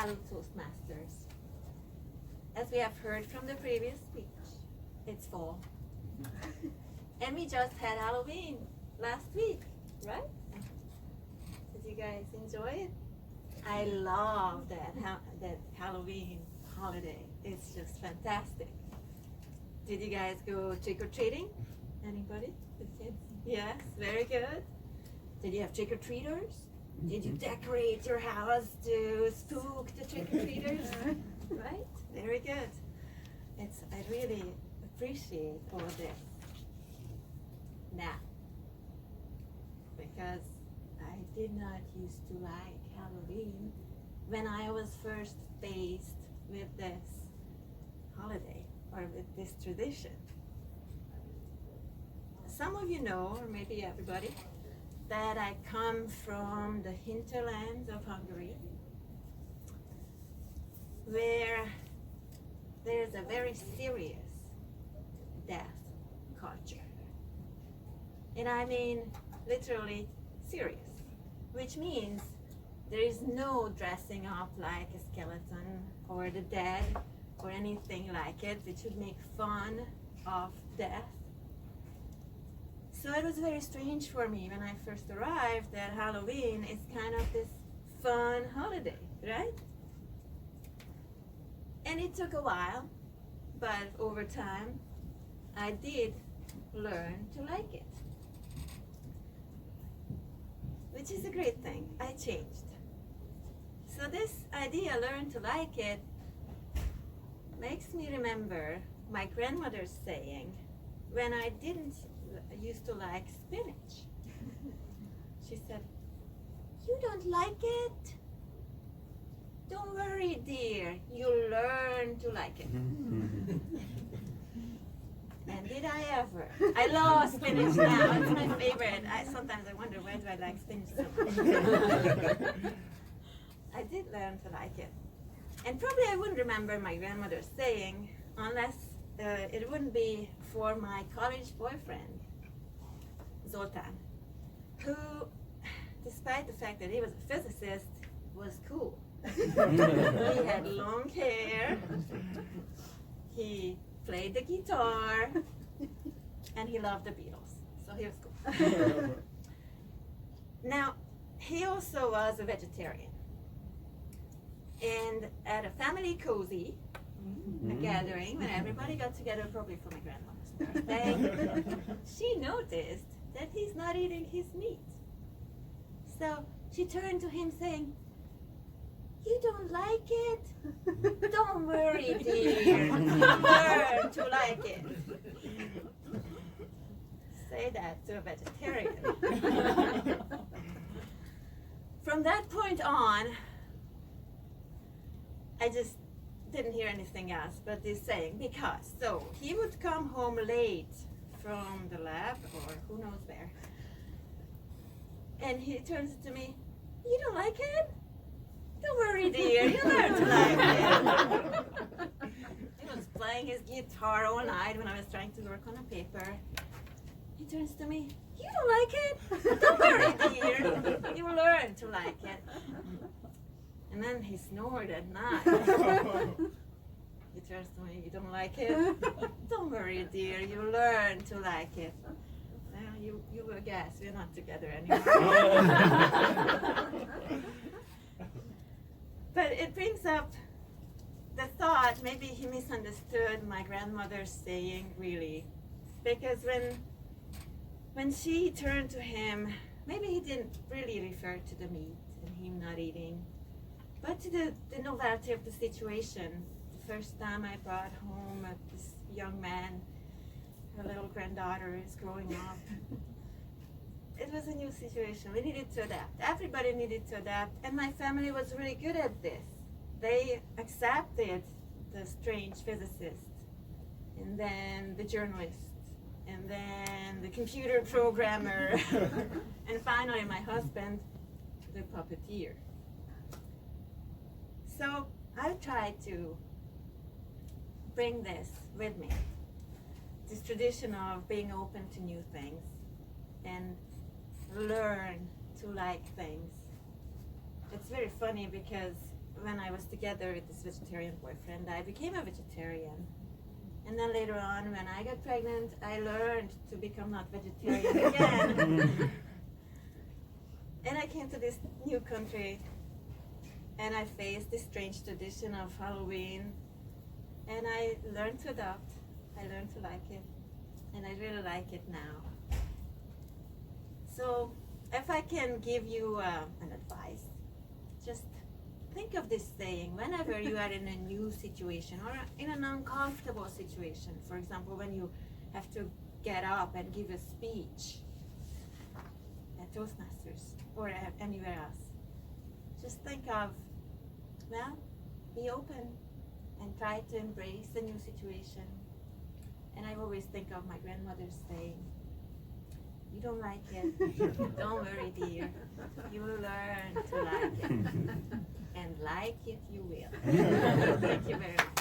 Hello Toastmasters. As we have heard from the previous speech, it's fall. And we just had Halloween last week, right? Did you guys enjoy it? I love that Halloween holiday. It's just fantastic. Did you guys go trick-or-treating? Anybody? The kids? Yes, very good. Did you have trick-or-treaters? Did you decorate your house to spook the trick-or-treaters? Right? Very good. I really appreciate all this now, because I did not used to like Halloween when I was first faced with this holiday or with this tradition. Some of you know, or maybe everybody, that I come from the hinterland of Hungary, where there's a very serious death culture. And I mean literally serious, which means there is no dressing up like a skeleton or the dead or anything like it, which would make fun of death. So it was very strange for me when I first arrived that Halloween is kind of this fun holiday, right? And it took a while, but over time I did learn to like it, which is a great thing. I changed. So this idea, learn to like it, makes me remember my grandmother's saying when I didn't used to like spinach. She said, "You don't like it? Don't worry, dear, you'll learn to like it." And did I ever? I love spinach now. It's my favorite. Sometimes I wonder, why do I like spinach so much? I did learn to like it. And probably I wouldn't remember my grandmother's saying unless it wouldn't be for my college boyfriend, Zoltan, who, despite the fact that he was a physicist, was cool. He had long hair, he played the guitar, and he loved the Beatles, so he was cool. Now, he also was a vegetarian. And at a family cozy, a gathering, when everybody got together, probably for my grandmother's birthday, she noticed that he's not eating his meat. So she turned to him saying, "You don't like it? Don't worry, dear. Learn to like it." Say that to a vegetarian. From that point on, I just didn't hear anything else but this saying, because so he would come home late from the lab or who knows where, and he turns to me, "You don't like it? Don't worry, dear, you learn to like it." He was playing his guitar all night when I was trying to work on a paper. He turns to me, "You don't like it? Don't worry, dear, you learn to like it." And then he snored at night. He turns to me, "You don't like it? Don't worry, dear, you learn to like it." Well, you will guess we're not together anymore. But it brings up the thought, maybe he misunderstood my grandmother's saying, really. Because when she turned to him, maybe he didn't really refer to the meat and him not eating, but to the novelty of the situation. The first time I brought home this young man, her little granddaughter is growing up. It was a new situation. We needed to adapt. Everybody needed to adapt, and my family was really good at this. They accepted the strange physicist, and then the journalist, and then the computer programmer, and finally my husband, the puppeteer. So I tried to bring this with me, this tradition of being open to new things and learn to like things. It's very funny because when I was together with this vegetarian boyfriend, I became a vegetarian. And then later on, when I got pregnant, I learned to become not vegetarian again. And I came to this new country, and I faced this strange tradition of Halloween, and I learned to adopt. I learned to like it, and I really like it now. So if I can give you an advice, just think of this saying whenever you are in a new situation or in an uncomfortable situation. For example, when you have to get up and give a speech at Toastmasters or anywhere else. Just think of, well, be open and try to embrace the new situation. And I always think of my grandmother's saying, you don't like it, don't worry, dear. You will learn to like it. And like it you will. Thank you very much.